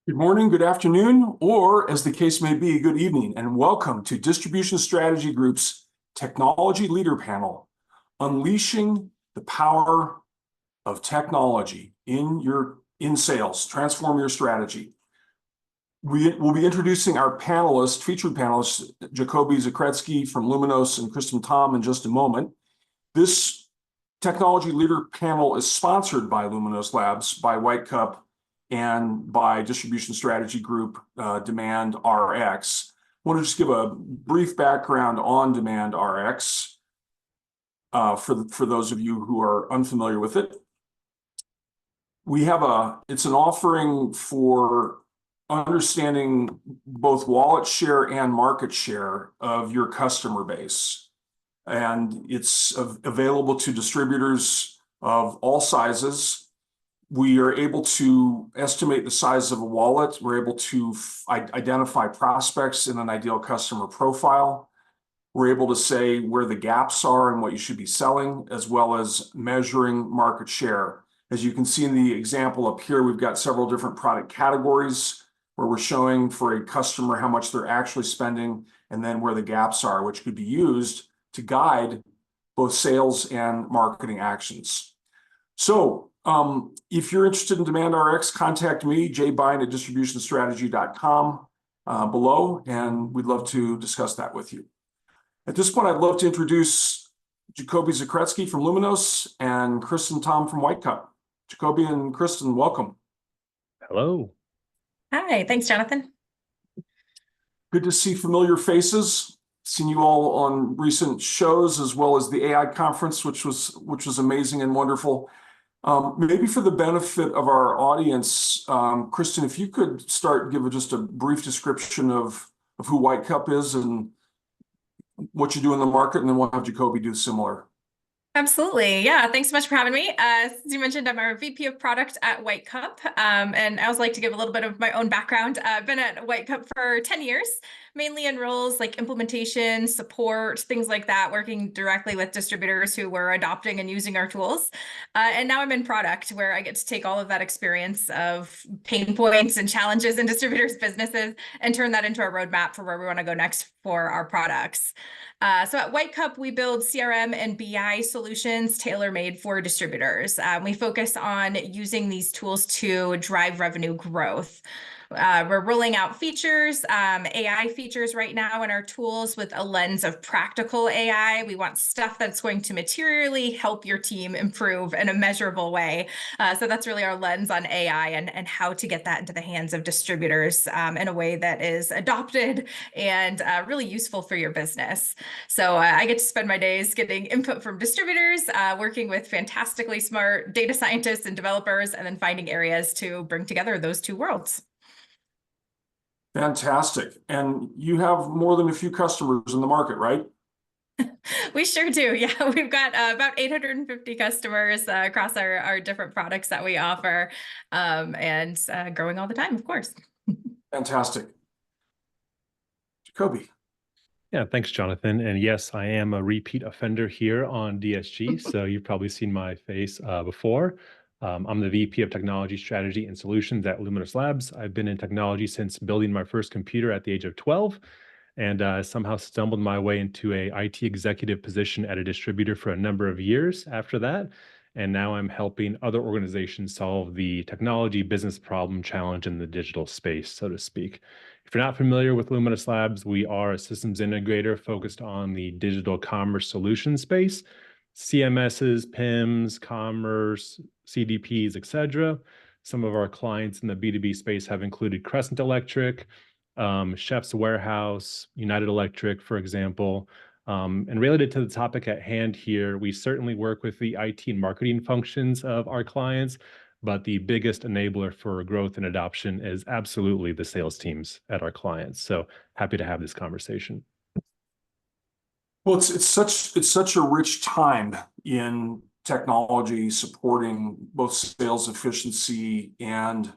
Good morning, good afternoon, or as the case may be, good evening, and welcome to Distribution Strategy Group's Technology Leader Panel, Unleashing the Power of Technology in Sales, Transform Your Strategy. We will be introducing our featured panelists, Jacoby Zakretsky from Luminos and Kristen Tom in just a moment. This Technology Leader Panel is sponsored by Luminos Labs, by Whitecup, and by Distribution Strategy Group, Demand RX. I want to just give a brief background on Demand RX for those of you who are unfamiliar with it. It's an offering for understanding both wallet share and market share of your customer base. And it's available to distributors of all sizes. We are able to estimate the size of a wallet. We're able to identify prospects in an ideal customer profile. We're able to say where the gaps are and what you should be selling, as well as measuring market share. As you can see in the example up here, we've got several different product categories where we're showing for a customer how much they're actually spending and then where the gaps are, which could be used to guide both sales and marketing actions. So, if you're interested in Demand RX, contact me, jbine@distributionstrategy.com below, and we'd love to discuss that with you. At this point, I'd love to introduce Jacoby Zakretsky from Luminos and Kristen Tom from Whitecup. Jacoby and Kristen, welcome. Hello. Hi, thanks, Jonathan. Good to see familiar faces. Seen you all on recent shows, as well as the AI conference, which was amazing and wonderful. Maybe for the benefit of our audience, Kristen, if you could give just a brief description of who Whitecup is and what you do in the market, and then we'll have Jacoby do similar. Absolutely. Yeah. Thanks so much for having me. As you mentioned, I'm our VP of product at Whitecup. And I always like to give a little bit of my own background. I've been at Whitecup for 10 years, mainly in roles like implementation, support, things like that, working directly with distributors who were adopting and using our tools. And now I'm in product, where I get to take all of that experience of pain points and challenges in distributors' businesses and turn that into a roadmap for where we want to go next for our products. So at Whitecup, we build CRM and BI solutions tailor-made for distributors. We focus on using these tools to drive revenue growth. We're rolling out features, AI features right now in our tools with a lens of practical AI. We want stuff that's going to materially help your team improve in a measurable way. So that's really our lens on AI and how to get that into the hands of distributors in a way that is adopted and really useful for your business. So I get to spend my days getting input from distributors, working with fantastically smart data scientists and developers, and then finding areas to bring together those two worlds. Fantastic. And you have more than a few customers in the market, right? We sure do. Yeah, we've got about 850 customers across our different products that we offer, and growing all the time, of course. Fantastic. Jacoby. Yeah, thanks, Jonathan. And yes, I am a repeat offender here on DSG, so you've probably seen my face before. I'm the VP of Technology Strategy and Solutions at Luminos Labs. I've been in technology since building my first computer at the age of 12, and somehow stumbled my way into a IT executive position at a distributor for a number of years after that. And now I'm helping other organizations solve the technology business problem challenge in the digital space, so to speak. If you're not familiar with Luminos Labs, we are a systems integrator focused on the digital commerce solution space. CMSs, PIMs, commerce, CDPs, etc. Some of our clients in the B2B space have included Crescent Electric, Chef's Warehouse, United Electric, for example. And related to the topic at hand here, we certainly work with the IT and marketing functions of our clients, but the biggest enabler for growth and adoption is absolutely the sales teams at our clients. So happy to have this conversation. Well, it's such a rich time in technology supporting both sales efficiency and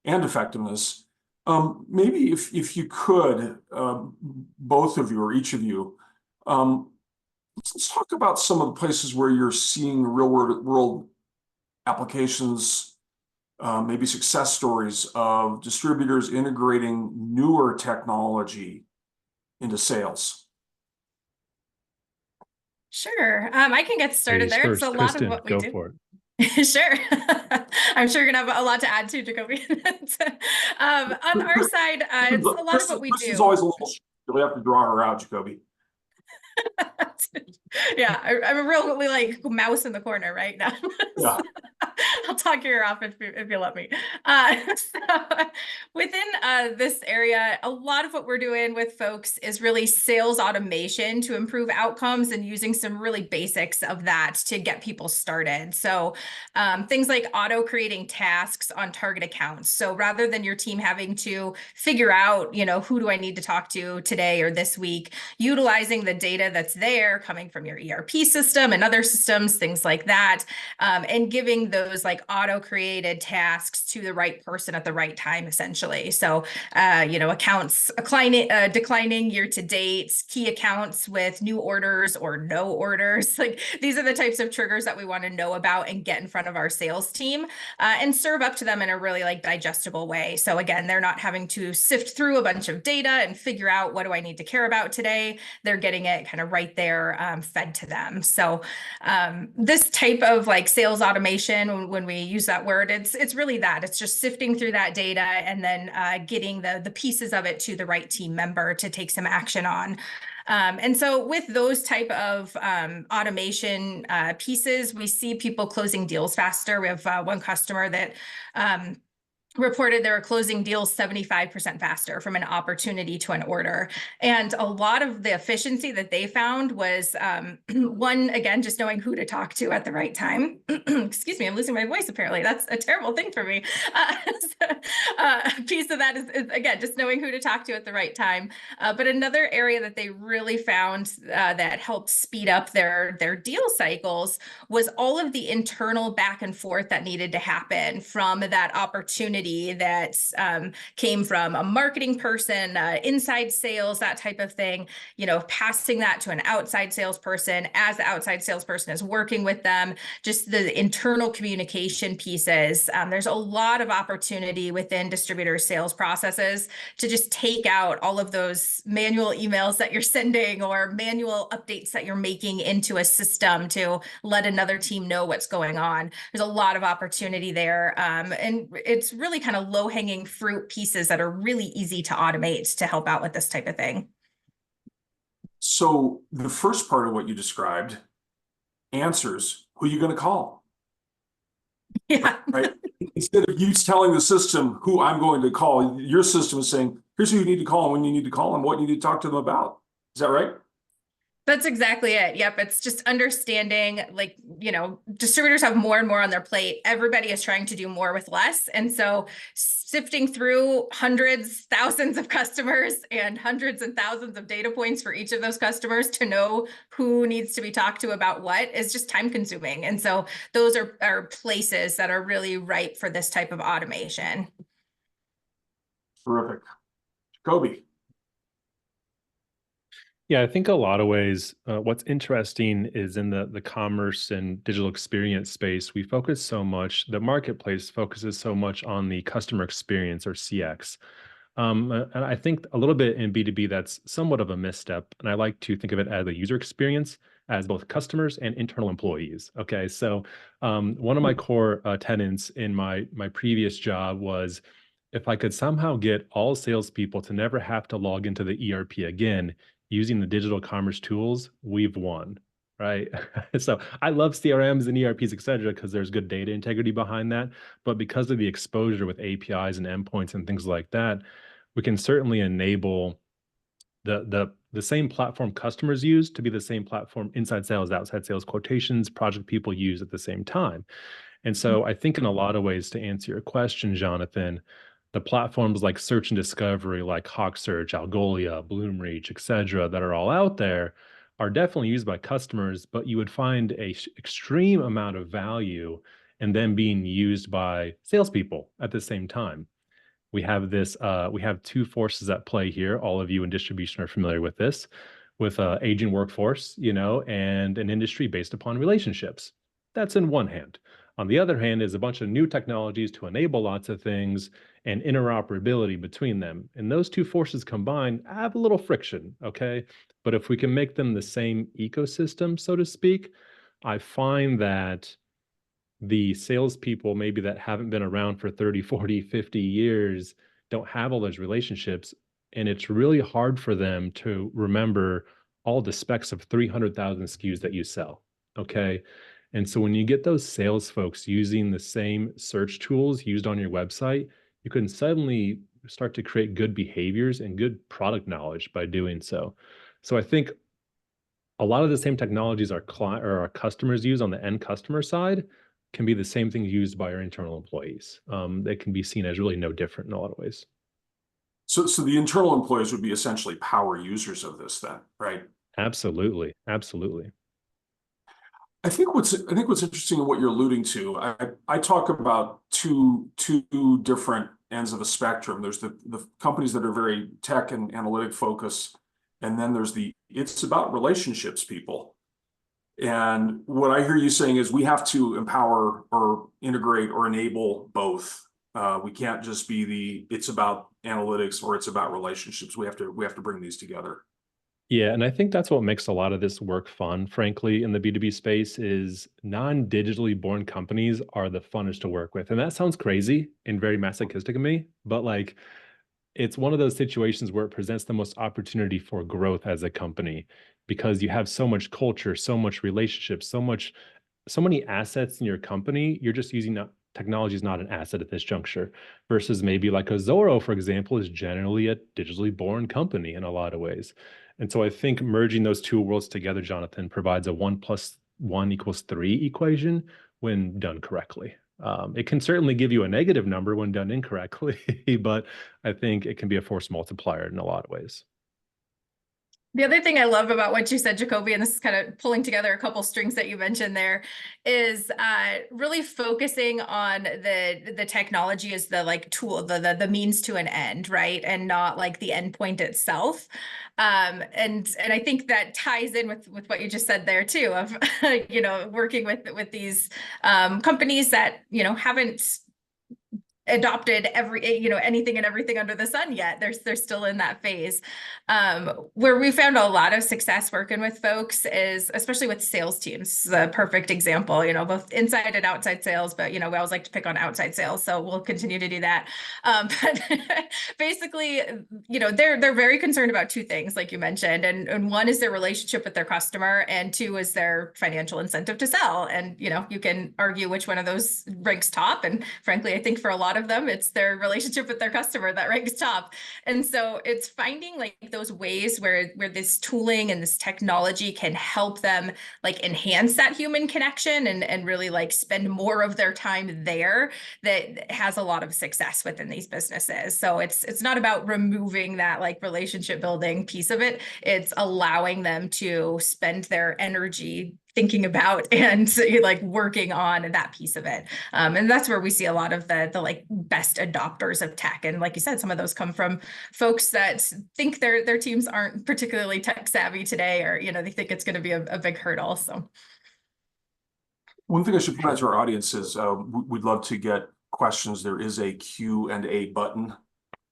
effectiveness. Maybe if you could, both of you or each of you, let's talk about some of the places where you're seeing real world applications maybe success stories of distributors integrating newer technology into sales? Sure. I can get started Ladies there because a first, lot of Kristen, what we go do. for it. Sure. I'm sure you're gonna have a lot to add to, Jacoby. On our side, it's a lot of what we Kristen's do. always a little, you'll have to draw her out, Jacoby. Yeah, I'm a real like mouse in the corner right now. Yeah. I'll talk your ear off if you let me. So within this area, a lot of what we're doing with folks is really sales automation to improve outcomes and using some really basics of that to get people started. So things like auto creating tasks on target accounts. So rather than your team having to figure out, who do I need to talk to today or this week, utilizing the data that's there coming from your ERP system and other systems, things like that, and giving those like auto-created tasks to the right person at the right time, essentially. So, accounts declining year to date, key accounts with new orders or no orders. Like these are the types of triggers that we want to know about and get in front of our sales team and serve up to them in a really like digestible way. So again, they're not having to sift through a bunch of data and figure out what do I need to care about today. They're getting it kind of right there fed to them. So this type of like sales automation, when we use that word, it's really that. It's just sifting through that data and then getting the pieces of it to the right team member to take some action on. And so with those type of automation pieces, we see people closing deals faster. We have one customer that reported they were closing deals 75% faster from an opportunity to an order. And a lot of the efficiency that they found was one, again, just knowing who to talk to at the right time. Excuse me, I'm losing my voice apparently. That's a terrible thing for me. A piece of that is, again, just knowing who to talk to at the right time. But another area that they really found that helped speed up their deal cycles was all of the internal back and forth that needed to happen from that opportunity that came from a marketing person, inside sales, that type of thing, passing that to an outside salesperson as the outside salesperson is working with them, just the internal communication pieces. There's a lot of opportunity within distributor sales processes to just take out all of those manual emails that you're sending or manual updates that you're making into a system to let another team know what's going on. There's a lot of opportunity there. And it's really kind of low-hanging fruit pieces that are really easy to automate to help out with this type of thing. So the first part of what you described answers who you're going to call. Yeah. Right. Instead of you telling the system who I'm going to call, your system is saying, here's who you need to call and when you need to call them, what you need to talk to them about. Is that right? That's exactly it. Yep. It's just understanding, like, distributors have more and more on their plate. Everybody is trying to do more with less. And so sifting through hundreds, thousands of customers and hundreds and thousands of data points for each of those customers to know who needs to be talked to about what is just time consuming. And so those are places that are really ripe for this type of automation. Terrific. Jacoby. Yeah, I think a lot of ways, what's interesting is in the commerce and digital experience space, we focus so much, the marketplace focuses so much on the customer experience or CX. And I think a little bit in B2B, that's somewhat of a misstep. And I like to think of it as a user experience as both customers and internal employees. Okay, so one of my core tenets in my previous job was if I could somehow get all salespeople to never have to log into the ERP again, using the digital commerce tools, we've won, right? So I love CRMs and ERPs, et cetera, because there's good data integrity behind that. But because of the exposure with APIs and endpoints and things like that, we can certainly enable the same platform customers use to be the same platform inside sales, outside sales, quotations, project people use at the same time. And so I think in a lot of ways, to answer your question, Jonathan, the platforms like search and discovery, like HawkSearch, Algolia, Bloomreach, et cetera, that are all out there are definitely used by customers, but you would find a extreme amount of value in them being used by salespeople at the same time. We have two forces at play here. All of you in distribution are familiar with this, with aging workforce, and an industry based upon relationships. That's in one hand. On the other hand, is a bunch of new technologies to enable lots of things and interoperability between them. And those two forces combined have a little friction, okay? But if we can make them the same ecosystem, so to speak, I find that the salespeople maybe that haven't been around for 30, 40, 50 years don't have all those relationships. And it's really hard for them to remember all the specs of 300,000 SKUs that you sell. Okay. And so when you get those sales folks using the same search tools used on your website, you can suddenly start to create good behaviors and good product knowledge by doing so. So I think a lot of the same technologies our client or our customers use on the end customer side can be the same thing used by our internal employees. They can be seen as really no different in a lot of ways. So the internal employees would be essentially power users of this then, right? Absolutely. Absolutely. I think what's interesting in what you're alluding to, I talk about two different ends of the spectrum. There's the companies that are very tech and analytic focused, and then there's it's about relationships people. And what I hear you saying is we have to empower or integrate or enable both. We can't just be it's about analytics or it's about relationships. We have to bring these together. Yeah, and I think that's what makes a lot of this work fun, frankly, in the B2B space is non-digitally born companies are the funnest to work with. And that sounds crazy and very masochistic of me, but like it's one of those situations where it presents the most opportunity for growth as a company because you have so much culture, so much relationships, so many assets in your company. You're just using that technology is not an asset at this juncture versus maybe like a Zorro, for example, is generally a digitally born company in a lot of ways. And so I think merging those two worlds together, Jonathan, provides a 1 + 1 = 3 equation when done correctly. It can certainly give you a negative number when done incorrectly, but I think it can be a force multiplier in a lot of ways. The other thing I love about what you said, Jacoby, and this is kind of pulling together a couple strings that you mentioned there, is really focusing on the technology as the like tool, the means to an end, right, and not like the endpoint itself. And I think that ties in with what you just said there too, of working with these companies that haven't adopted anything and everything under the sun yet. They're still in that phase. Where we found a lot of success working with folks is especially with sales teams. The perfect example, both inside and outside sales, but we always like to pick on outside sales, so we'll continue to do that. But basically, they're very concerned about two things, like you mentioned, and one is their relationship with their customer, and two is their financial incentive to sell. And you can argue which one of those ranks top, and frankly, I think for a lot of them, it's their relationship with their customer that ranks top. And so it's finding like those ways where this tooling and this technology can help them like enhance that human connection and really like spend more of their time there, that has a lot of success within these businesses. So it's not about removing that like relationship building piece of it. It's allowing them to spend their energy thinking about and like working on that piece of it. And that's where we see a lot of the like best adopters of tech. And like you said, some of those come from folks that think their teams aren't particularly tech savvy today, or, they think it's going to be a big hurdle. So one thing I should point out to our audience is we'd love to get questions. There is a Q&A button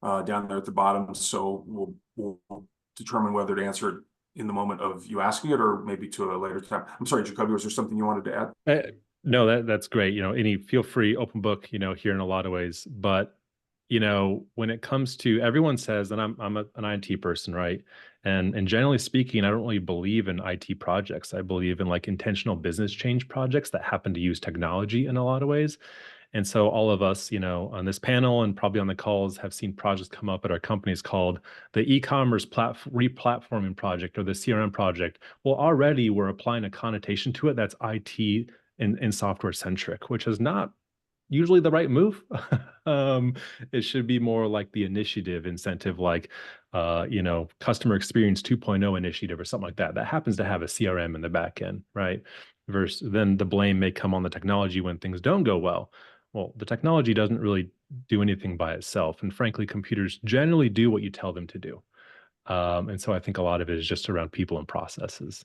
down there at the bottom. So we'll determine whether to answer it in the moment of you asking it or maybe to a later time. I'm sorry, Jacoby, was there something you wanted to add? No, that's great. Feel free, open book, here in a lot of ways. But, when it comes to, everyone says, and I'm an IT person, right? And generally speaking, I don't really believe in IT projects. I believe in like intentional business change projects that happen to use technology in a lot of ways. And so all of us, on this panel and probably on the calls have seen projects come up at our companies called the e-commerce replatforming project or the CRM project. Well, already we're applying a connotation to it that's IT and software centric, which is not usually the right move. It should be more like the initiative incentive, like, customer experience 2.0 initiative or something like that. That happens to have a CRM in the back end, right? Versus then the blame may come on the technology when things don't go well. Well, the technology doesn't really do anything by itself. And frankly, computers generally do what you tell them to do. And so I think a lot of it is just around people and processes.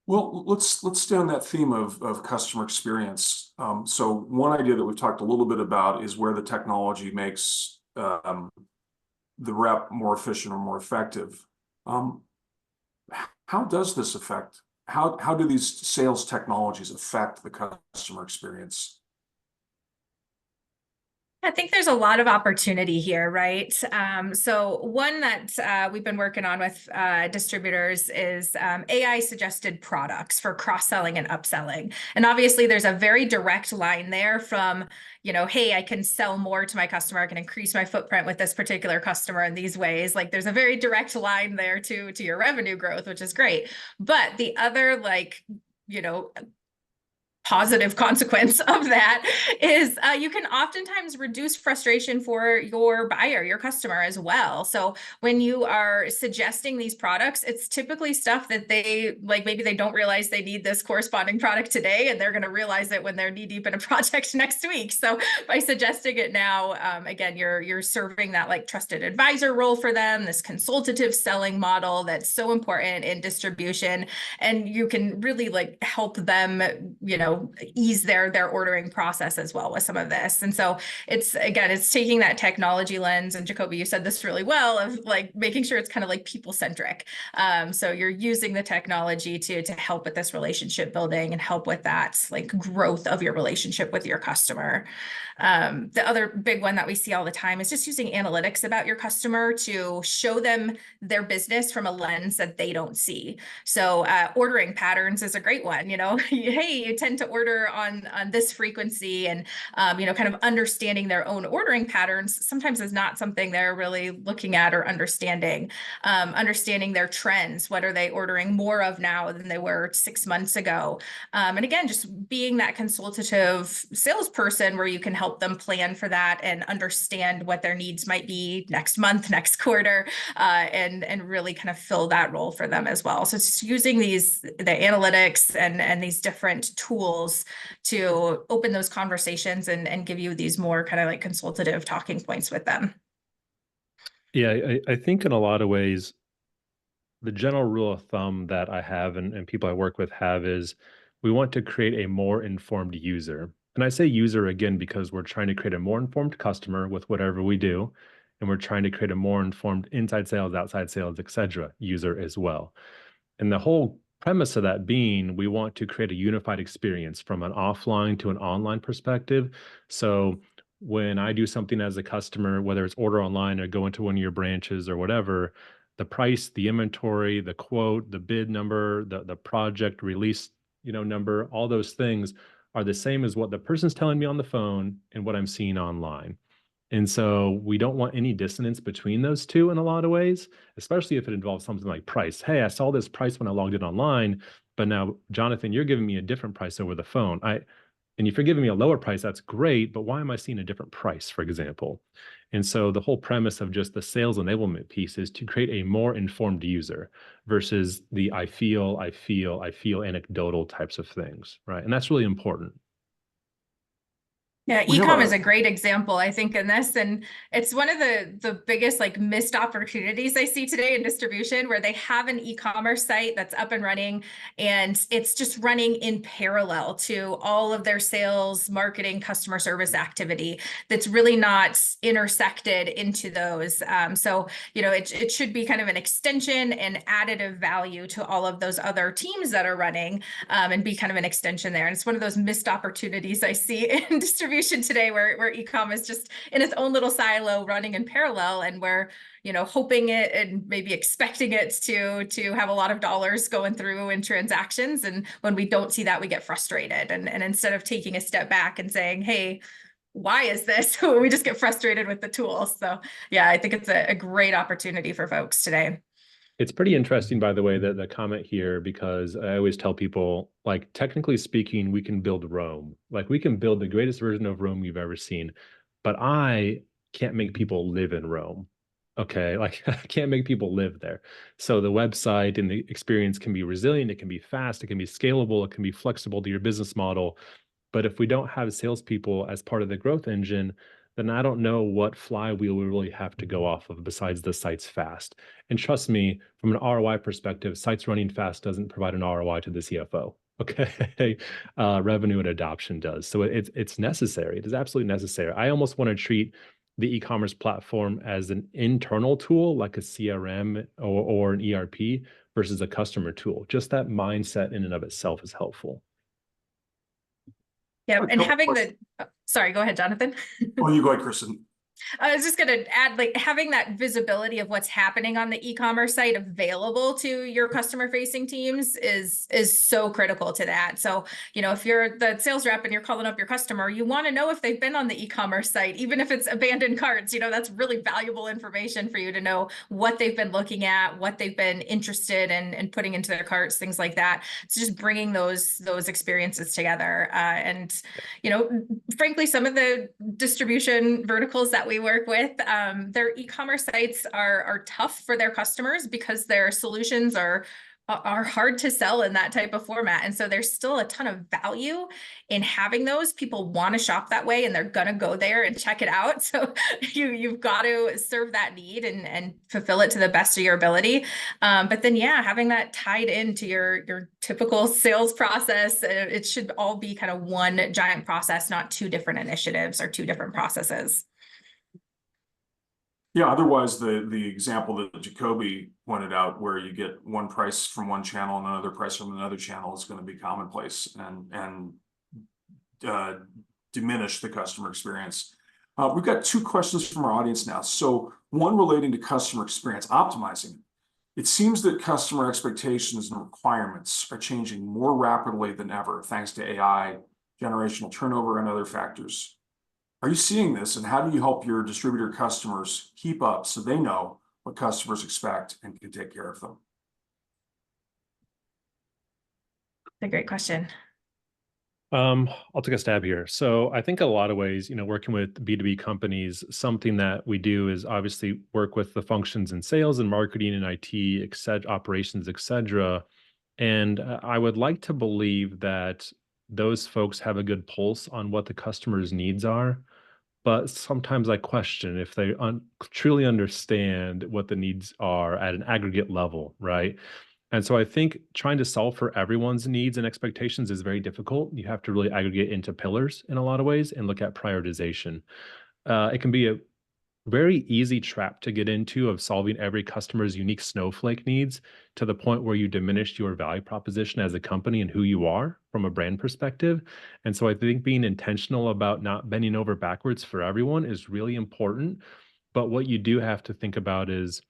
Well, let's stay on that theme of customer experience. So one idea that we've talked a little bit about is where the technology makes the rep more efficient or more effective. How does this affect? How do these sales technologies affect the customer experience? I think there's a lot of opportunity here, right? So one that we've been working on with distributors is AI suggested products for cross-selling and upselling. And obviously there's a very direct line there from, hey, I can sell more to my customer. I can increase my footprint with this particular customer in these ways. Like there's a very direct line there to your revenue growth, which is great. But the other positive consequence of that is you can oftentimes reduce frustration for your buyer, your customer as well. So when you are suggesting these products, it's typically stuff that they like, maybe they don't realize they need this corresponding product today, and they're going to realize it when they're knee deep in a project next week. So by suggesting it now, again, you're serving that like trusted advisor role for them, this consultative selling model that's so important in distribution, and you can really like help them, ease their ordering process as well with some of this. And so it's taking that technology lens, and Jacoby, you said this really well, of like making sure it's kind of like people centric. So you're using the technology to help with this relationship building and help with that like growth of your relationship with your customer. The other big one that we see all the time is just using analytics about your customer to show them their business from a lens that they don't see. So ordering patterns is a great one. Hey, you tend to order on this frequency, and kind of understanding their own ordering patterns sometimes is not something they're really looking at or understanding. Understanding their trends. What are they ordering more of now than they were 6 months ago? And again, just being that consultative salesperson where you can help them plan for that and understand what their needs might be next month, next quarter, and really kind of fill that role for them as well. So it's using the analytics and these different tools to open those conversations and give you these more kind of like consultative talking points with them. Yeah, I think in a lot of ways, the general rule of thumb that I have and people I work with have is we want to create a more informed user. And I say user again because we're trying to create a more informed customer with whatever we do. And we're trying to create a more informed inside sales, outside sales, et cetera, user as well. And the whole premise of that being, we want to create a unified experience from an offline to an online perspective. So when I do something as a customer, whether it's order online or go into one of your branches or whatever, the price, the inventory, the quote, the bid number, the project release, number, all those things are the same as what the person's telling me on the phone and what I'm seeing online. And so we don't want any dissonance between those two in a lot of ways, especially if it involves something like price. Hey, I saw this price when I logged in online, but now, Jonathan, you're giving me a different price over the phone. And if you're giving me a lower price, that's great, but why am I seeing a different price, for example? And so the whole premise of just the sales enablement piece is to create a more informed user versus the I feel anecdotal types of things, right? And that's really important. Yeah, e-com is a great example, I think, in this. And it's one of the biggest like missed opportunities I see today in distribution, where they have an e-commerce site that's up and running, and it's just running in parallel to all of their sales, marketing, customer service activity that's really not intersected into those. So, it should be kind of an extension and additive value to all of those other teams that are running, and be kind of an extension there. And it's one of those missed opportunities I see in distribution today, where e-com is just in its own little silo running in parallel, and we're hoping it and maybe expecting it to have a lot of dollars going through in transactions, and when we don't see that, we get frustrated, and instead of taking a step back and saying, hey, why is this? We just get frustrated with the tool. So yeah, I think it's a great opportunity for folks today. It's pretty interesting, by the way, that the comment here, because I always tell people, like, technically speaking, we can build Rome. Like, we can build the greatest version of Rome you've ever seen, but I can't make people live in Rome. Okay, like I can't make people live there. So the website and the experience can be resilient, it can be fast, it can be scalable, it can be flexible to your business model. But if we don't have salespeople as part of the growth engine, then I don't know what flywheel we really have to go off of besides the site's fast. And trust me, from an ROI perspective, sites running fast doesn't provide an ROI to the CFO. Okay, revenue and adoption does. So it's necessary. It is absolutely necessary. I almost want to treat the e-commerce platform as an internal tool, like a CRM or an ERP, versus a customer tool. Just that mindset in and of itself is helpful. Yeah, and having the, sorry, go ahead, Jonathan. Oh, you go ahead, Kristen. I was just going to add, like, having that visibility of what's happening on the e-commerce site available to your customer facing teams is so critical to that. So, you know, if you're the sales rep and you're calling up your customer, you want to know if they've been on the e-commerce site, even if it's abandoned carts. You know, that's really valuable information for you to know what they've been looking at, what they've been interested in putting into their carts, things like that. So just bringing those experiences together. And, you know, frankly, some of the distribution verticals that we work with, their e-commerce sites are tough for their customers because their solutions are hard to sell in that type of format. And so there's still a ton of value in having those. People want to shop that way and they're going to go there and check it out. So you've got to serve that need and fulfill it to the best of your ability. But then, yeah, having that tied into your typical sales process, it should all be kind of one giant process, not two different initiatives or two different processes. Yeah, otherwise the example that Jacoby pointed out, where you get one price from one channel and another price from another channel, is going to be commonplace and diminish the customer experience. We've got two questions from our audience now. So one relating to customer experience, optimizing. It seems that customer expectations and requirements are changing more rapidly than ever, thanks to AI, generational turnover, and other factors. Are you seeing this, and how do you help your distributor customers keep up so they know what customers expect and can take care of them? That's a great question. I'll take a stab here. So I think a lot of ways, you know, working with B2B companies, something that we do is obviously work with the functions in sales and marketing and IT, et cetera, operations, et cetera. And I would like to believe that those folks have a good pulse on what the customer's needs are. But sometimes I question if they truly understand what the needs are at an aggregate level, right? And so I think trying to solve for everyone's needs and expectations is very difficult. You have to really aggregate into pillars in a lot of ways and look at prioritization. It can be a very easy trap to get into of solving every customer's unique snowflake needs to the point where you diminish your value proposition as a company and who you are from a brand perspective. And so I think being intentional about not bending over backwards for everyone is really important. But what you do have to think about is,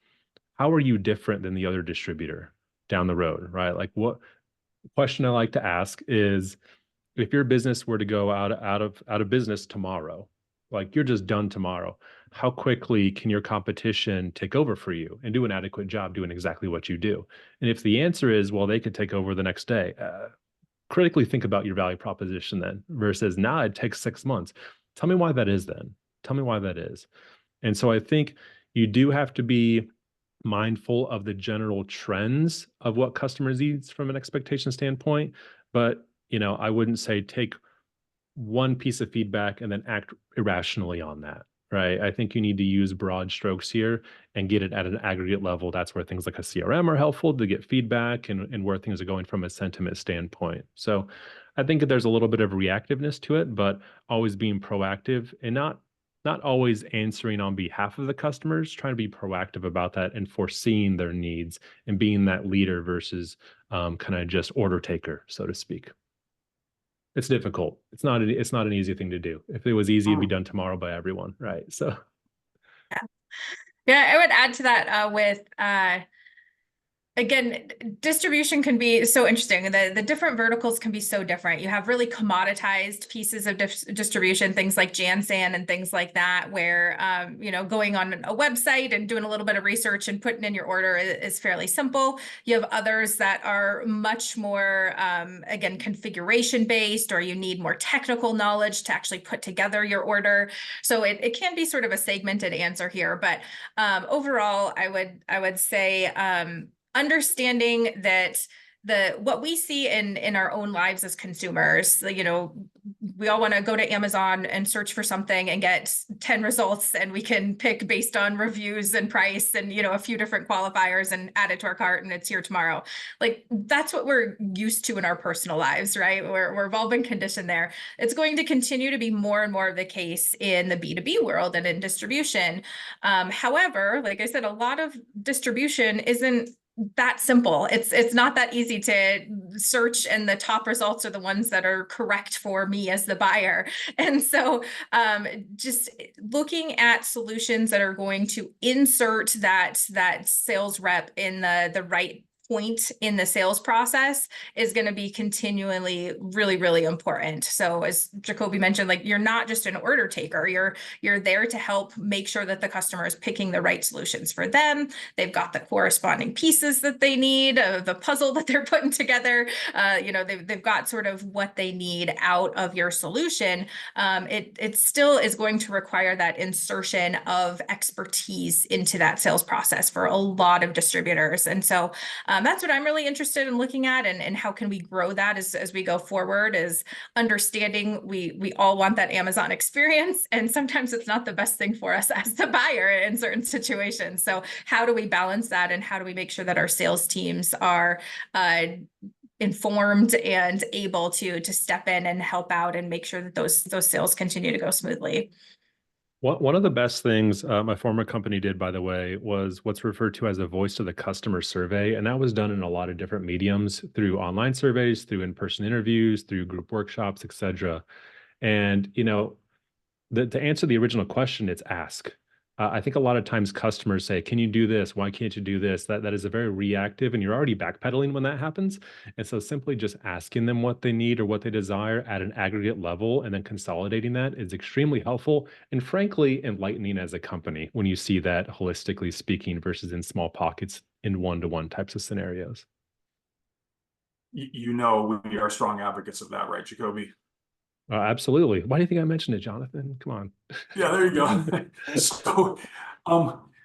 how are you different than the other distributor down the road, right? Like, what question I like to ask is, if your business were to go out of business tomorrow, like you're just done tomorrow, how quickly can your competition take over for you and do an adequate job doing exactly what you do? And if the answer is, well, they could take over the next day, critically think about your value proposition then, versus now it takes 6 months. Tell me why that is then. Tell me why that is. And so I think you do have to be mindful of the general trends of what customers needs from an expectation standpoint. But, you know, I wouldn't say take one piece of feedback and then act irrationally on that, right? I think you need to use broad strokes here and get it at an aggregate level. That's where things like a CRM are helpful to get feedback and where things are going from a sentiment standpoint. So I think that there's a little bit of reactiveness to it, but always being proactive and not always answering on behalf of the customers, trying to be proactive about that and foreseeing their needs and being that leader versus kind of just order taker, so to speak. It's difficult. It's not an easy thing to do. If it was easy, it'd be done tomorrow by everyone, right? So yeah, I would add to that with again, distribution can be so interesting. The different verticals can be so different. You have really commoditized pieces of distribution, things like Jansan and things like that, where, you know, going on a website and doing a little bit of research and putting in your order is fairly simple. You have others that are much more, again, configuration based, or you need more technical knowledge to actually put together your order. So it can be sort of a segmented answer here. But overall, I would say, understanding that what we see in our own lives as consumers, you know, we all want to go to Amazon and search for something and get 10 results, and we can pick based on reviews and price and, you know, a few different qualifiers and add it to our cart and it's here tomorrow. Like, that's what we're used to in our personal lives, right? We've all been conditioned there. It's going to continue to be more and more of the case in the B2B world and in distribution. However, like I said, a lot of distribution isn't that simple. It's not that easy to search, and the top results are the ones that are correct for me as the buyer. And so just looking at solutions that are going to insert that sales rep in the right point in the sales process is going to be continually really, really important. So as Jacoby mentioned, like, you're not just an order taker, you're there to help make sure that the customer is picking the right solutions for them. They've got the corresponding pieces that they need, the puzzle that they're putting together. You know, they've got sort of what they need out of your solution. It still is going to require that insertion of expertise into that sales process for a lot of distributors. And so that's what I'm really interested in looking at, and how can we grow that as we go forward, is understanding we all want that Amazon experience, and sometimes it's not the best thing for us as the buyer in certain situations. So how do we balance that, and how do we make sure that our sales teams are informed and able to step in and help out and make sure that those sales continue to go smoothly? One of the best things my former company did, by the way, was what's referred to as a voice to the customer survey. And that was done in a lot of different mediums, through online surveys, through in-person interviews, through group workshops, et cetera. And, you know, to answer the original question, it's ask. I think a lot of times customers say, can you do this? Why can't you do this? That is a very reactive, and you're already backpedaling when that happens. And so simply just asking them what they need or what they desire at an aggregate level, and then consolidating that, is extremely helpful and frankly enlightening as a company when you see that holistically speaking versus in small pockets in one-to-one types of scenarios. You know, we are strong advocates of that, right, Jacoby? Absolutely. Why do you think I mentioned it, Jonathan? Come on. Yeah, there you go. So,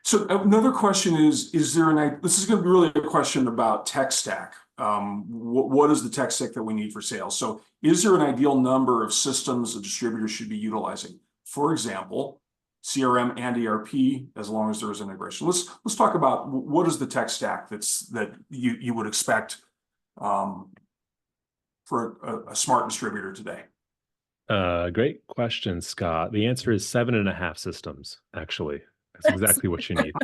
so another question is there this is going to be really a question about tech stack. What is the tech stack that we need for sales? So is there an ideal number of systems a distributor should be utilizing? For example, CRM and ERP, as long as there is integration. Let's talk about what is the tech stack that you would expect for a smart distributor today. Great question, Scott. The answer is 7.5 systems, actually. That's exactly what you need.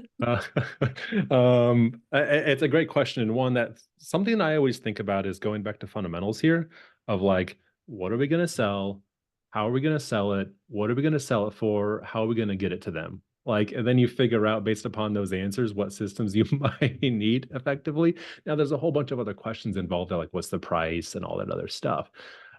It's a great question, and one that something I always think about is going back to fundamentals here of like, what are we going to sell? How are we going to sell it? What are we going to sell it for? How are we going to get it to them? Like, and then you figure out based upon those answers what systems you might need effectively. Now, there's a whole bunch of other questions involved, like what's the price and all that other stuff.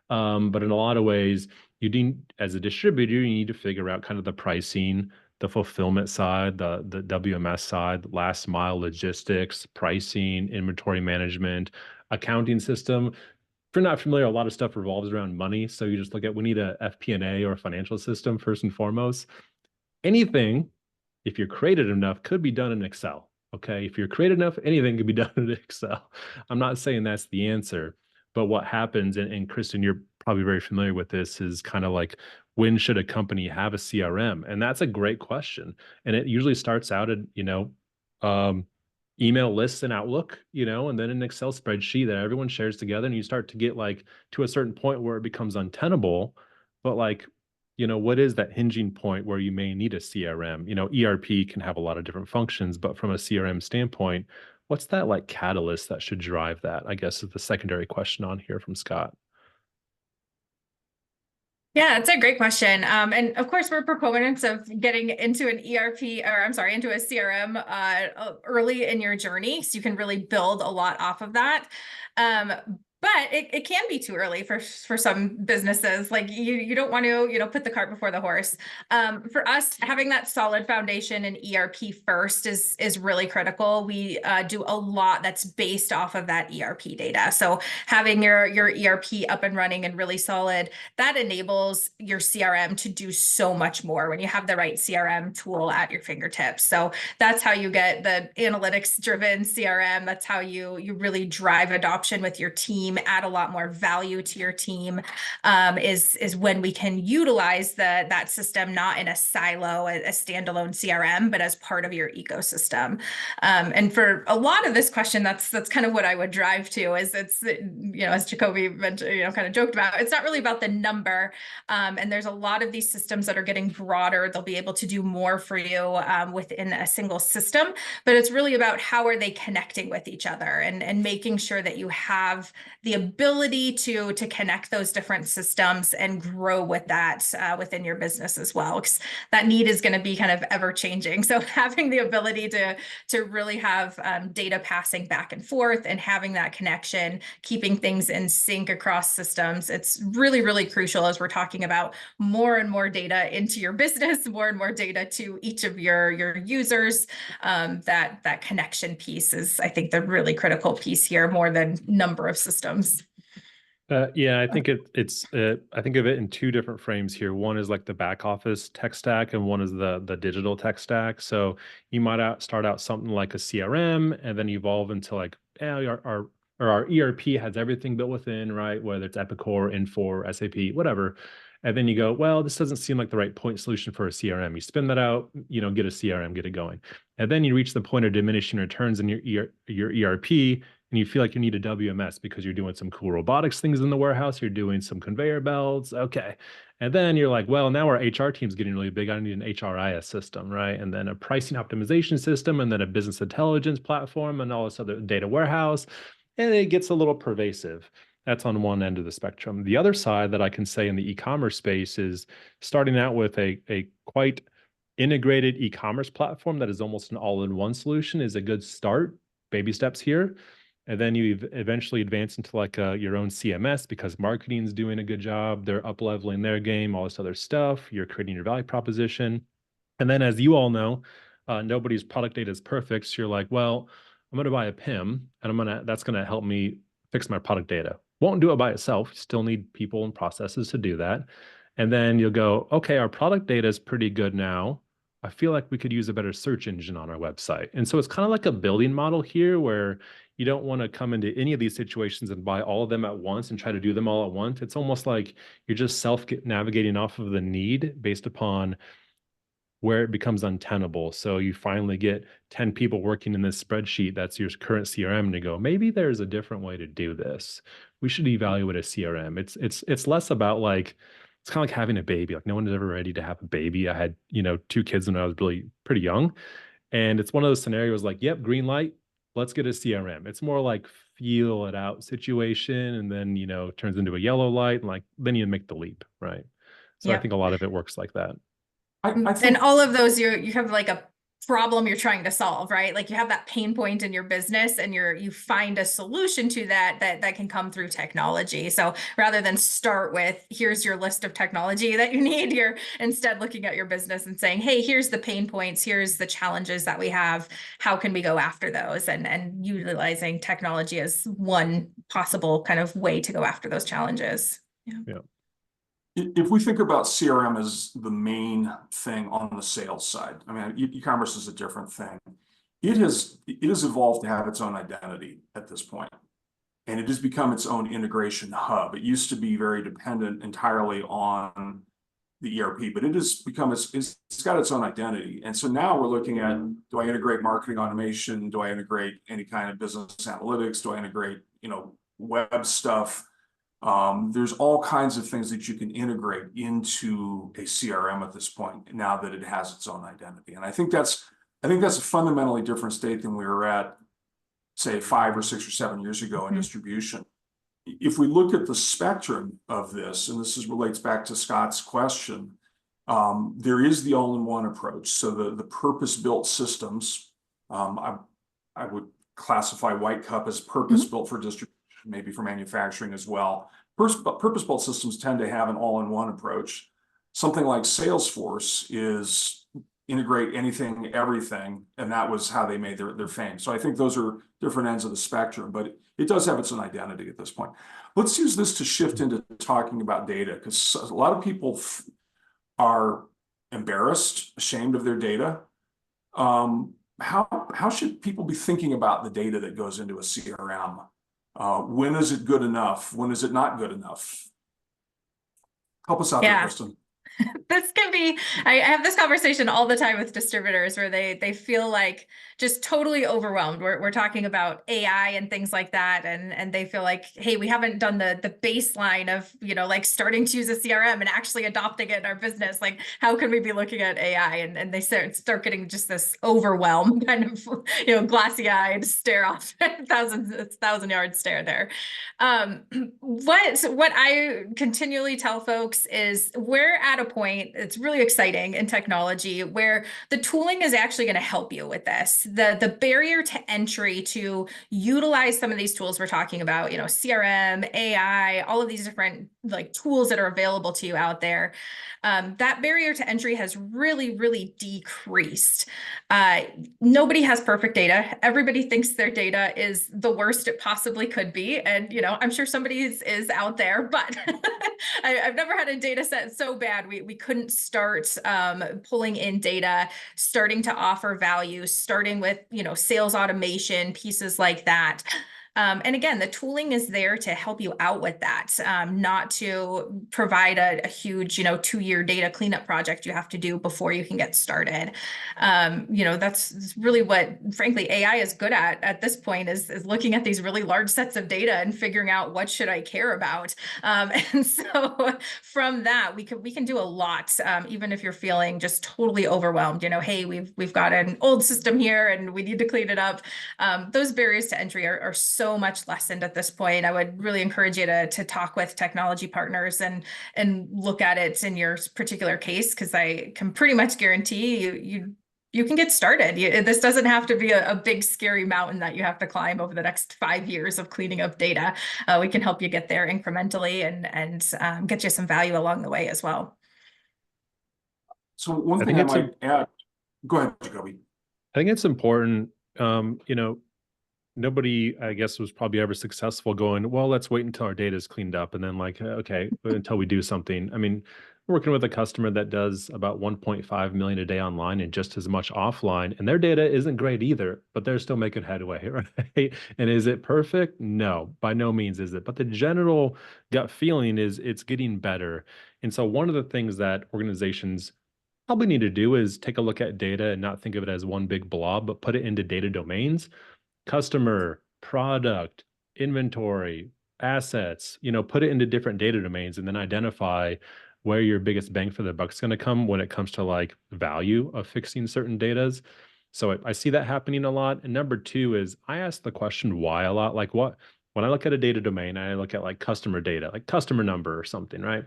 But in a lot of ways, you need, as a distributor, you need to figure out kind of the pricing, the fulfillment side, the WMS side, last mile logistics, pricing, inventory management, accounting system. If you're not familiar, a lot of stuff revolves around money. So you just look at, we need a FP&A or a financial system first and foremost. Anything, if you're creative enough, could be done in Excel. Okay, if you're creative enough, anything could be done in Excel. I'm not saying that's the answer. But what happens, and Kristen, you're probably very familiar with this, is kind of like, when should a company have a CRM? And that's a great question. And it usually starts out at, email lists in Outlook, and then an Excel spreadsheet that everyone shares together. And you start to get like to a certain point where it becomes untenable. But like, what is that hinging point where you may need a CRM? ERP can have a lot of different functions, but from a CRM standpoint, what's that like catalyst that should drive that, I guess, is the secondary question on here from Scott. Yeah, it's a great question. And of course, we're proponents of getting into an into a CRM early in your journey, so you can really build a lot off of that. but it can be too early for some businesses. Like you don't want to, put the cart before the horse. For us, having that solid foundation in ERP first is really critical. We do a lot that's based off of that ERP data. So having your ERP up and running and really solid, that enables your CRM to do so much more when you have the right CRM tool at your fingertips. So that's how you get the analytics driven CRM. That's how you really drive adoption with your team, add a lot more value to your team, is when we can utilize that system, not in a silo, a standalone CRM, but as part of your ecosystem. And for a lot of this question, that's kind of what I would drive to, is it's, as Jacoby mentioned, kind of joked about, it's not really about the number. And there's a lot of these systems that are getting broader. They'll be able to do more for you within a single system, but it's really about how are they connecting with each other, and making sure that you have the ability to connect those different systems and grow with that within your business as well, because that need is going to be kind of ever changing. So having the ability to really have data passing back and forth and having that connection, keeping things in sync across systems, it's really, really crucial as we're talking about more and more data into your business, more and more data to each of your users. That connection piece is, I think, the really critical piece here, more than number of systems. Yeah, I think I think of it in two different frames here. One is like the back office tech stack, and one is the digital tech stack. So you might start out something like a CRM, and then evolve into like, our ERP has everything built within, right? Whether it's Epicor, Infor, SAP, whatever. And then you go, well, this doesn't seem like the right point solution for a CRM. You spin that out, get a CRM, get it going. And then you reach the point of diminishing returns in your ERP, and you feel like you need a WMS because you're doing some cool robotics things in the warehouse, you're doing some conveyor belts, okay. And then you're like, well, now our HR team's getting really big, I need an HRIS system, right? And then a pricing optimization system, and then a business intelligence platform, and all this other data warehouse, and it gets a little pervasive. That's on one end of the spectrum. The other side that I can say in the e-commerce space is starting out with a quite integrated e-commerce platform that is almost an all-in-one solution is a good start, baby steps here. And then you eventually advance into like your own CMS, because marketing's doing a good job. They're up-leveling their game, all this other stuff. You're creating your value proposition. And then, as you all know, nobody's product data is perfect. So you're like, well, I'm going to buy a PIM, and that's going to help me fix my product data. Won't do it by itself. You still need people and processes to do that. And then you'll go, okay, our product data is pretty good now. I feel like we could use a better search engine on our website. And so it's kind of like a building model here, where you don't want to come into any of these situations and buy all of them at once and try to do them all at once. It's almost like you're just self-navigating off of the need based upon where it becomes untenable. So you finally get 10 people working in this spreadsheet that's your current CRM, to go, maybe there's a different way to do this. We should evaluate a CRM. It's less about like, it's kind of like having a baby. Like, no one is ever ready to have a baby. I had, 2 kids when I was really pretty young. And it's one of those scenarios like, yep, green light, let's get a CRM. It's more like feel it out situation, and then, turns into a yellow light, and like, then you make the leap, right? So Yep. I think a lot of it works like that. I think And all of those, you have like a problem you're trying to solve, right? Like you have that pain point in your business, and you find a solution to that can come through technology. So rather than start with, here's your list of technology that you need, you're instead looking at your business and saying, hey, here's the pain points, here's the challenges that we have, how can we go after those, and utilizing technology as one possible kind of way to go after those challenges. Yeah. if we think about CRM as the main thing on the sales side, I mean, e-commerce is a different thing. It has evolved to have its own identity at this point, and it has become its own integration hub. It used to be very dependent entirely on the ERP, but it has become it's got its own identity. And so now we're looking at, do I integrate marketing automation? Do I integrate any kind of business analytics? Do I integrate, web stuff? There's all kinds of things that you can integrate into a CRM at this point, now that it has its own identity. And I think that's a fundamentally different state than we were at, say, 5 or 6 or 7 years ago in distribution. If we look at the spectrum of this, and this relates back to Scott's question, there is the all-in-one approach. So the purpose-built systems, I would classify White Cup as purpose-built for distribution. maybe for manufacturing as well. Purpose-built systems tend to have an all-in-one approach. Something like Salesforce is integrate anything, everything, and that was how they made their fame. So I think those are different ends of the spectrum, but it does have its own identity at this point. Let's use this to shift into talking about data, because a lot of people are embarrassed, ashamed of their data. How should people be thinking about the data that goes into a CRM? When is it good enough? When is it not good enough? Help us out there, Kristen. This can be, I have this conversation all the time with distributors where they feel like just totally overwhelmed. We're talking about AI and things like that. And they feel like, hey, we haven't done the baseline of, like starting to use a CRM and actually adopting it in our business. Like, how can we be looking at AI? And they start getting just this overwhelm kind of, glassy eyed stare off, thousand yard stare there. What I continually tell folks is we're at a point, it's really exciting in technology where the tooling is actually going to help you with this. The barrier to entry to utilize some of these tools we're talking about, CRM, AI, all of these different like tools that are available to you out there. That barrier to entry has really, really decreased. Nobody has perfect data. Everybody thinks their data is the worst it possibly could be. And, I'm sure somebody is out there, but I've never had a data set so bad. We couldn't start pulling in data, starting to offer value, starting with, sales automation, pieces like that. And again, the tooling is there to help you out with that, not to provide a huge, 2-year data cleanup project you have to do before you can get started. That's really what, frankly, AI is good at this point is looking at these really large sets of data and figuring out what should I care about. And so from that, we can do a lot, even if you're feeling just totally overwhelmed. Hey, we've got an old system here and we need to clean it up. Those barriers to entry are so much lessened at this point. I would really encourage you to talk with technology partners and look at it in your particular case, because I can pretty much guarantee you can get started. This doesn't have to be a big scary mountain that you have to climb over the next 5 years of cleaning up data. We can help you get there incrementally and get you some value along the way as well. So one thing I might add, go ahead, Jacoby. I think it's important, nobody, I guess, was probably ever successful going, well, let's wait until our data is cleaned up and then okay, until we do something. I mean, we're working with a customer that does about 1.5 million a day online and just as much offline, and their data isn't great either, but they're still making headway, right? And is it perfect? No, by no means is it. But the general gut feeling is it's getting better. And so one of the things that organizations probably need to do is take a look at data and not think of it as one big blob, but put it into data domains. Customer, product, inventory, assets, put it into different data domains and then identify where your biggest bang for the buck is going to come when it comes to like value of fixing certain datas. So I see that happening a lot. And number 2 is I ask the question why a lot. Like when I look at a data domain, I look at like customer data, like customer number or something, right?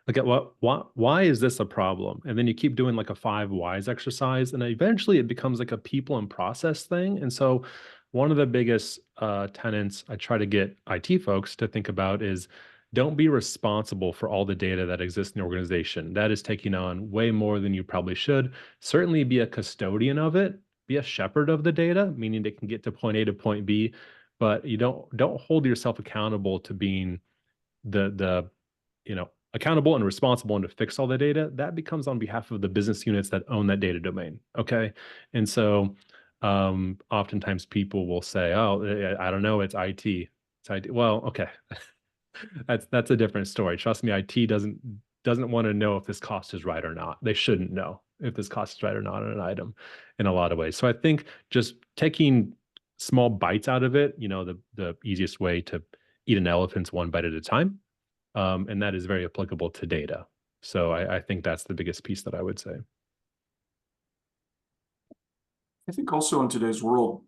Look at why is this a problem? And then you keep doing like a 5 whys exercise, and eventually it becomes like a people and process thing. And so one of the biggest tenets I try to get IT folks to think about is don't be responsible for all the data that exists in the organization. That is taking on way more than you probably should. Certainly be a custodian of it, be a shepherd of the data, meaning it can get to point A to point B, but you don't hold yourself accountable to being the accountable and responsible and to fix all the data. That becomes on behalf of the business units that own that data domain. Okay. And so oftentimes people will say, oh, I don't know, it's IT. It's IT. Well, okay. that's a different story. Trust me, IT doesn't want to know if this cost is right or not. They shouldn't know if this cost is right or not on an item in a lot of ways. So I think just taking small bites out of it, the easiest way to eat an elephant's one bite at a time. And that is very applicable to data. So I think that's the biggest piece that I would say. I think also in today's world,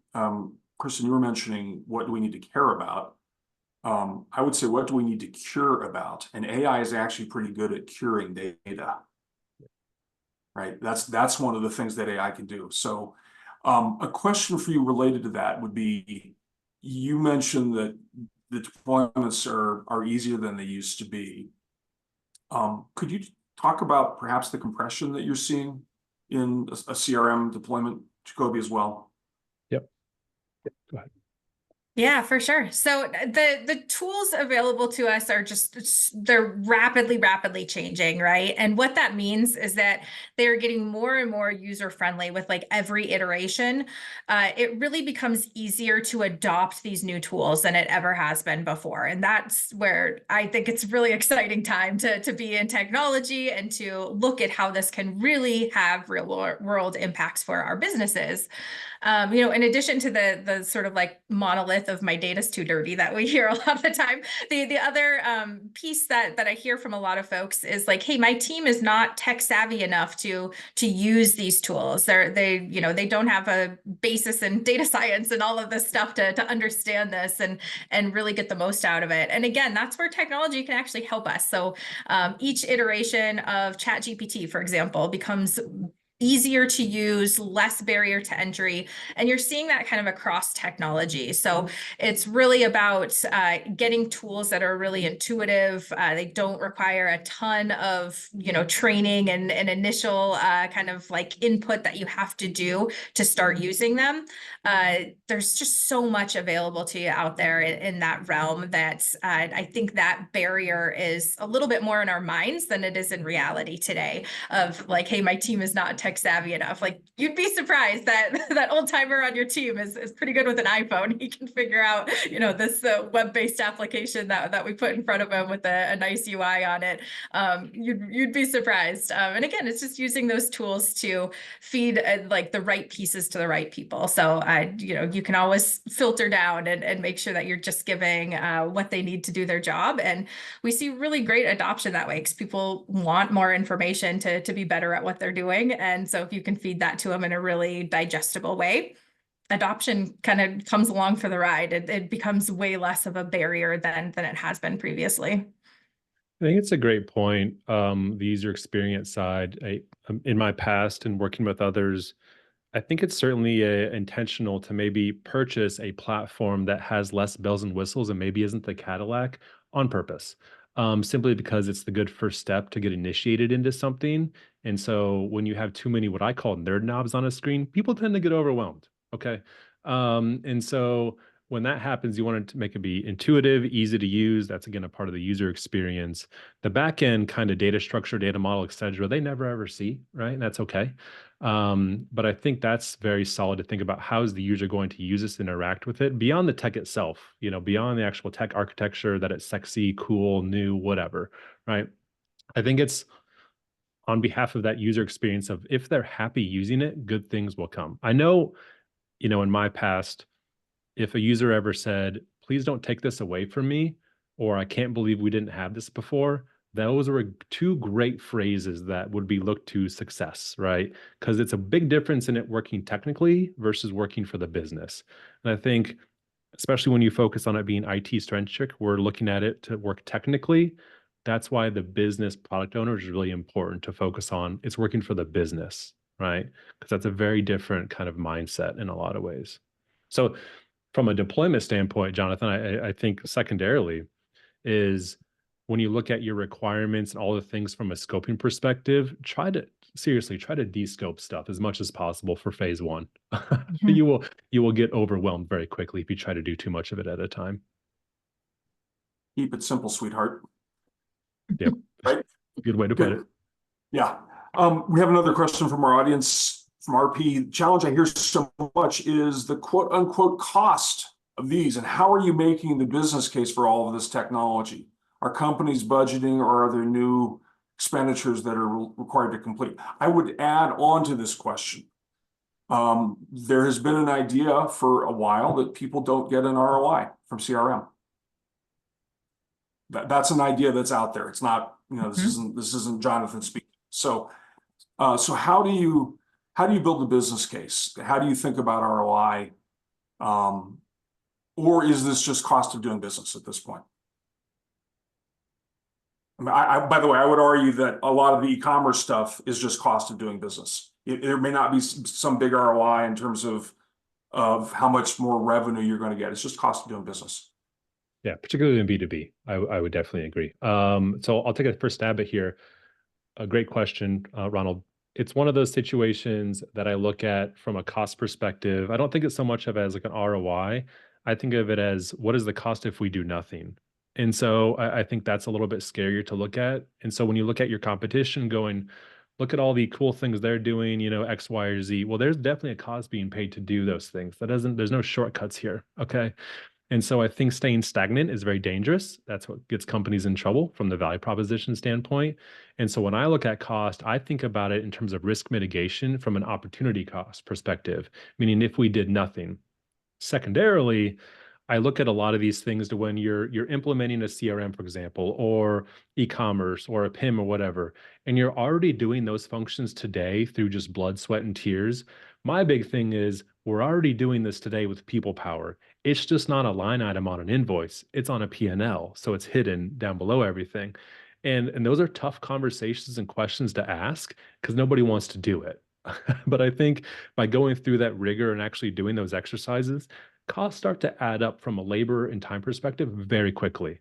Kristen, you were mentioning what do we need to care about? I would say, what do we need to cure about? And AI is actually pretty good at curing data, right? That's one of the things that AI can do. So a question for you related to that would be, you mentioned that the deployments are easier than they used to be. Could you talk about perhaps the compression that you're seeing in a CRM deployment, Jacoby, as well? Yep. Go ahead. Yeah, for sure. So the tools available to us are they're rapidly changing, right? And what that means is that they're getting more and more user friendly with like every iteration. It really becomes easier to adopt these new tools than it ever has been before. And that's where I think it's a really exciting time to be in technology and to look at how this can really have real world impacts for our businesses. In addition to the sort of like monolith of my data's too dirty that we hear a lot of the time, the other piece that I hear from a lot of folks is like, hey, my team is not tech savvy enough to use these tools. They don't have a basis in data science and all of this stuff to understand this and really get the most out of it. And again, that's where technology can actually help us. So each iteration of ChatGPT, for example, becomes easier to use, less barrier to entry. And you're seeing that kind of across technology. So it's really about getting tools that are really intuitive. They don't require a ton of, training and initial kind of like input that you have to do to start using them. There's just so much available to you out there in that realm that I think that barrier is a little bit more in our minds than it is in reality today of like, hey, my team is not tech savvy enough. Like you'd be surprised that that old timer on your team is pretty good with an iPhone. He can figure out, this web-based application that we put in front of him with a nice UI on it. You'd be surprised. And again, it's just using those tools to feed like the right pieces to the right people. So you can always filter down and make sure that you're just giving what they need to do their job. And we see really great adoption that way because people want more information to be better at what they're doing. And so if you can feed that to them in a really digestible way, adoption kind of comes along for the ride. It becomes way less of a barrier than it has been previously. I think it's a great point. The user experience side, in my past and working with others, I think it's certainly intentional to maybe purchase a platform that has less bells and whistles and maybe isn't the Cadillac on purpose, simply because it's the good first step to get initiated into something. And so when you have too many what I call nerd knobs on a screen, people tend to get overwhelmed. Okay. And so when that happens, you want it to make it be intuitive, easy to use. That's again a part of the user experience. The back end kind of data structure, data model, et cetera, they never ever see, right? And that's okay. But I think that's very solid to think about how is the user going to use this, interact with it beyond the tech itself, beyond the actual tech architecture, that it's sexy, cool, new, whatever, right? I think it's on behalf of that user experience of if they're happy using it, good things will come. I know, in my past, if a user ever said, please don't take this away from me, or I can't believe we didn't have this before, those were two great phrases that would be looked to success, right? Because it's a big difference in it working technically versus working for the business. And I think, especially when you focus on it being IT centric, we're looking at it to work technically. That's why the business product owner is really important to focus on. It's working for the business, right? Because that's a very different kind of mindset in a lot of ways. So from a deployment standpoint, Jonathan, I think secondarily is when you look at your requirements and all the things from a scoping perspective, try to de-scope stuff as much as possible for phase one. Mm-hmm. You will get overwhelmed very quickly if you try to do too much of it at a time. Keep it simple, sweetheart. Yep. Right? Good way to put it. Yeah. We have another question from our audience. From RP, the challenge I hear so much is the quote unquote cost of these, and how are you making the business case for all of this technology? Are companies budgeting, or are there new expenditures that are required to complete? I would add on to this question. There has been an idea for a while that people don't get an ROI from CRM. That's an idea that's out there. It's not, this isn't Jonathan speaking. So how do you build a business case? How do you think about ROI? Or is this just cost of doing business at this point? I mean, by the way, I would argue that a lot of the e-commerce stuff is just cost of doing business. There may not be some big ROI in terms of how much more revenue you're going to get. It's just cost of doing business. Yeah, particularly in B2B, I would definitely agree. So I'll take a first stab at here. A great question, Ronald. It's one of those situations that I look at from a cost perspective. I don't think it's so much of as like an ROI. I think of it as what is the cost if we do nothing? And so I think that's a little bit scarier to look at. And so when you look at your competition going, look at all the cool things they're doing, X, Y, or Z. Well, there's definitely a cost being paid to do those things. There's no shortcuts here. Okay. And so I think staying stagnant is very dangerous. That's what gets companies in trouble from the value proposition standpoint. And so when I look at cost, I think about it in terms of risk mitigation from an opportunity cost perspective, meaning if we did nothing. Secondarily, I look at a lot of these things to when you're implementing a CRM, for example, or e-commerce or a PIM or whatever, and you're already doing those functions today through just blood, sweat, and tears. My big thing is we're already doing this today with people power. It's just not a line item on an invoice. It's on a P&L, so it's hidden down below everything. And those are tough conversations and questions to ask because nobody wants to do it. But I think by going through that rigor and actually doing those exercises, costs start to add up from a labor and time perspective very quickly,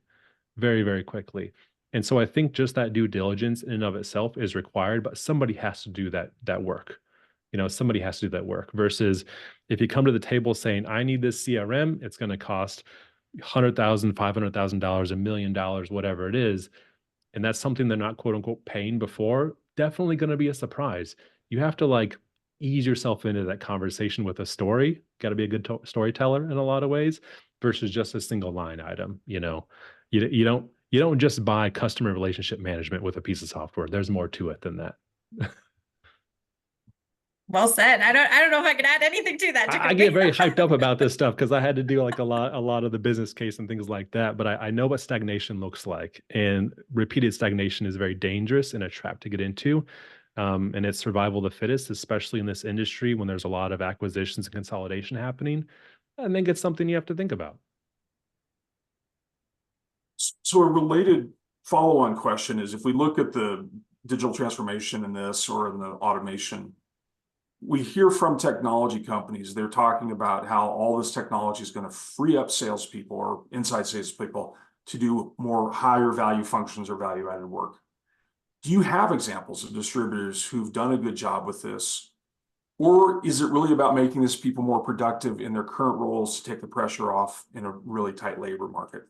very, very quickly. And so I think just that due diligence in and of itself is required, but somebody has to do that work. Somebody has to do that work versus if you come to the table saying, I need this CRM, it's going to cost $100,000, $500,000, $1 million, whatever it is. And that's something they're not quote unquote paying before, definitely going to be a surprise. You have to like ease yourself into that conversation with a story. Got to be a good storyteller in a lot of ways versus just a single line item. You don't just buy customer relationship management with a piece of software. There's more to it than that. Well said. I don't know if I can add anything to that. I get very hyped up about this stuff because I had to do like a lot of the business case and things like that. But I know what stagnation looks like, and repeated stagnation is very dangerous and a trap to get into. And it's survival of the fittest, especially in this industry when there's a lot of acquisitions and consolidation happening. I think it's something you have to think about. So a related follow-on question is if we look at the digital transformation in this or in the automation, we hear from technology companies, they're talking about how all this technology is going to free up salespeople or inside salespeople to do more higher value functions or value added work. Do you have examples of distributors who've done a good job with this? Or is it really about making these people more productive in their current roles to take the pressure off in a really tight labor market?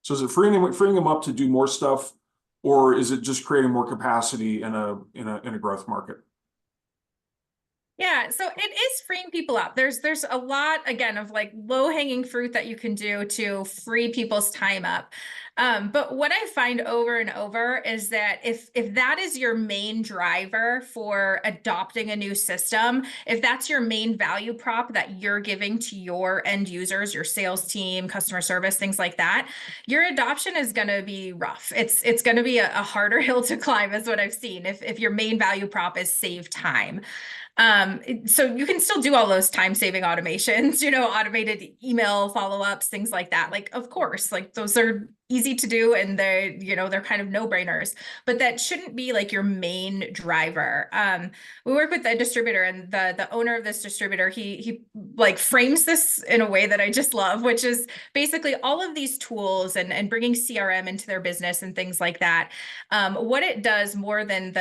So is it freeing them up to do more stuff, or is it just creating more capacity in a growth market? Yeah, so it is freeing people up. There's a lot, again, of like low-hanging fruit that you can do to free people's time up. But what I find over and over is that if that is your main driver for adopting a new system, if that's your main value prop that you're giving to your end users, your sales team, customer service, things like that, your adoption is going to be rough. It's going to be a harder hill to climb, is what I've seen, if your main value prop is save time. So you can still do all those time-saving automations, automated email follow-ups, things like that. Like, of course, like those are easy to do and they're kind of no-brainers, but that shouldn't be like your main driver. We work with a distributor, and the owner of this distributor, he like frames this in a way that I just love, which is basically all of these tools and bringing CRM into their business and things like that. What it does more than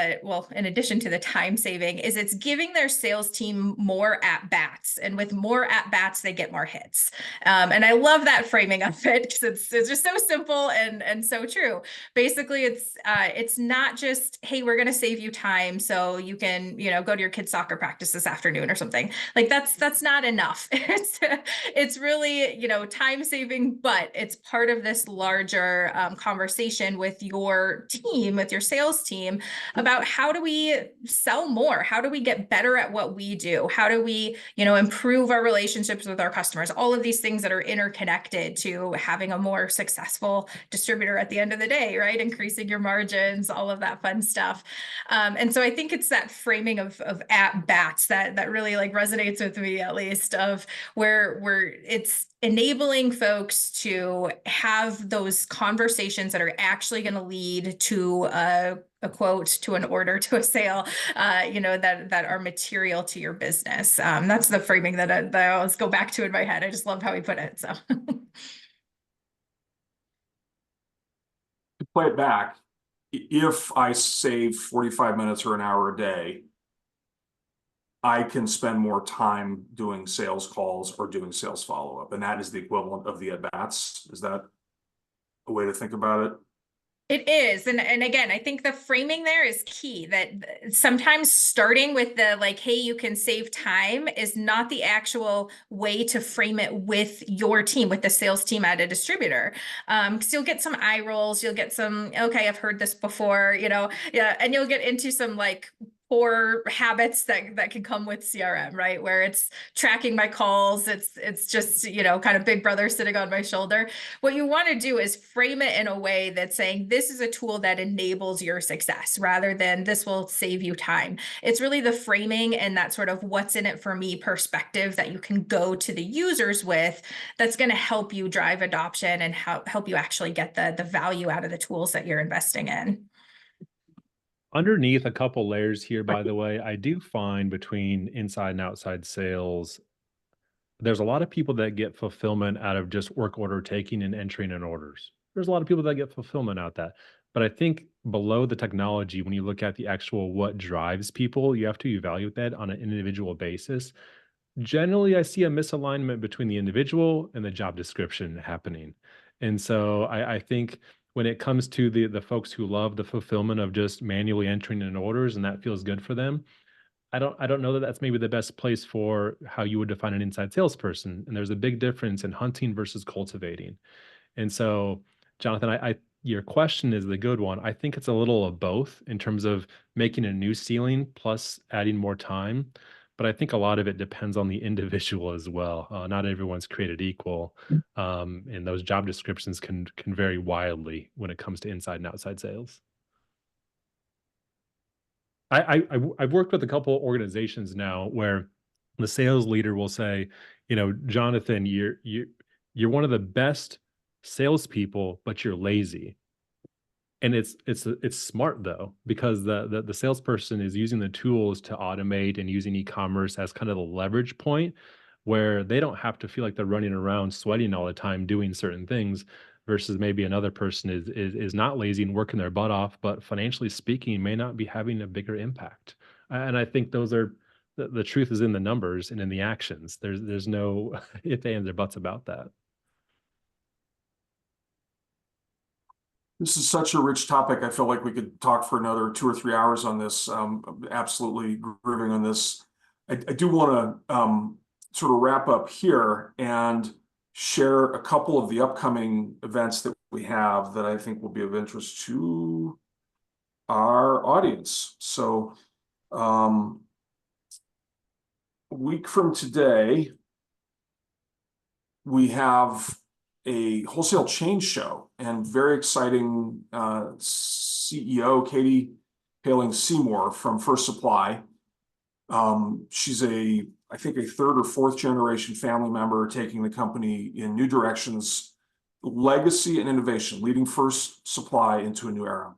in addition to the time saving, is it's giving their sales team more at bats, and with more at bats, they get more hits. And I love that framing of it because it's just so simple and so true. Basically, it's not just, hey, we're going to save you time so you can go to your kid's soccer practice this afternoon or something. Like that's not enough. It's really time saving, but it's part of this larger conversation with your team, with your sales team, about how do we sell more? How do we get better at what we do? How do we improve our relationships with our customers? All of these things that are interconnected to having a more successful distributor at the end of the day, right? Increasing your margins, all of that fun stuff. And so I think it's that framing of at bats that really like resonates with me, at least, of where it's enabling folks to have those conversations that are actually going to lead to a quote, to an order, to a sale, that are material to your business. That's the framing that I always go back to in my head. I just love how he put it. So. play it back. If I save 45 minutes or an hour a day, I can spend more time doing sales calls or doing sales follow-up, and that is the equivalent of the at-bats. Is that a way to think about it? It is. And again, I think the framing there is key, that sometimes starting with the like, hey, you can save time is not the actual way to frame it with your team, with the sales team at a distributor. Because you'll get some eye rolls, you'll get some, okay, I've heard this before, yeah, and you'll get into some like poor habits that can come with CRM, right? Where it's tracking my calls, it's just, kind of big brother sitting on my shoulder. What you want to do is frame it in a way that's saying this is a tool that enables your success rather than this will save you time. It's really the framing and that sort of what's in it for me perspective that you can go to the users with that's going to help you drive adoption and help you actually get the value out of the tools that you're investing in. Underneath a couple layers here, by the way, I do find between inside and outside sales, there's a lot of people that get fulfillment out of just work order taking and entering in orders. There's a lot of people that get fulfillment out of that. But I think below the technology, when you look at the actual what drives people, you have to evaluate that on an individual basis. Generally, I see a misalignment between the individual and the job description happening. And so I think when it comes to the folks who love the fulfillment of just manually entering in orders and that feels good for them, I don't know that that's maybe the best place for how you would define an inside salesperson. And there's a big difference in hunting versus cultivating. And so, Jonathan, your question is the good one. I think it's a little of both in terms of making a new ceiling plus adding more time. But I think a lot of it depends on the individual as well. Not everyone's created equal, and those job descriptions can vary wildly when it comes to inside and outside sales. I've worked with a couple of organizations now where the sales leader will say, Jonathan, you're one of the best salespeople, but you're lazy. And it's smart though, because the salesperson is using the tools to automate and using e-commerce as kind of the leverage point where they don't have to feel like they're running around sweating all the time doing certain things versus maybe another person is not lazy and working their butt off, but financially speaking, may not be having a bigger impact. And I think those are the truth is in the numbers and in the actions. There's no if, ands, or buts about that. This is such a rich topic. I feel like we could talk for another 2 or 3 hours on this. Absolutely grooving on this. I do want to sort of wrap up here and share a couple of the upcoming events that we have that I think will be of interest to our audience. So a week from today, we have a wholesale change show and very exciting CEO, Katie Paling Seymour from First Supply. She's I think a 3rd or 4th generation family member taking the company in new directions, legacy and innovation, leading First Supply into a new era.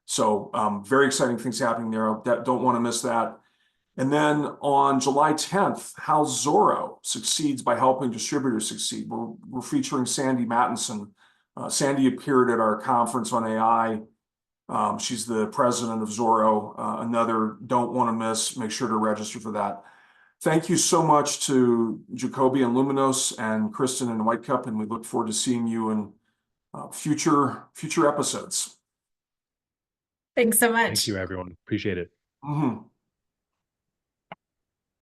So very exciting things happening there. Don't want to miss that. And then on July 10th, how Zorro succeeds by helping distributors succeed. We're featuring Sandy Mattinson. Sandy appeared at our conference on AI. She's the president of Zorro. Another don't want to miss. Make sure to register for that. Thank you so much to Jacoby and Luminos and Kristen and Whitecup, and we look forward to seeing you in future episodes. Thanks so much. Thank you, everyone. Appreciate it. Mm-hmm.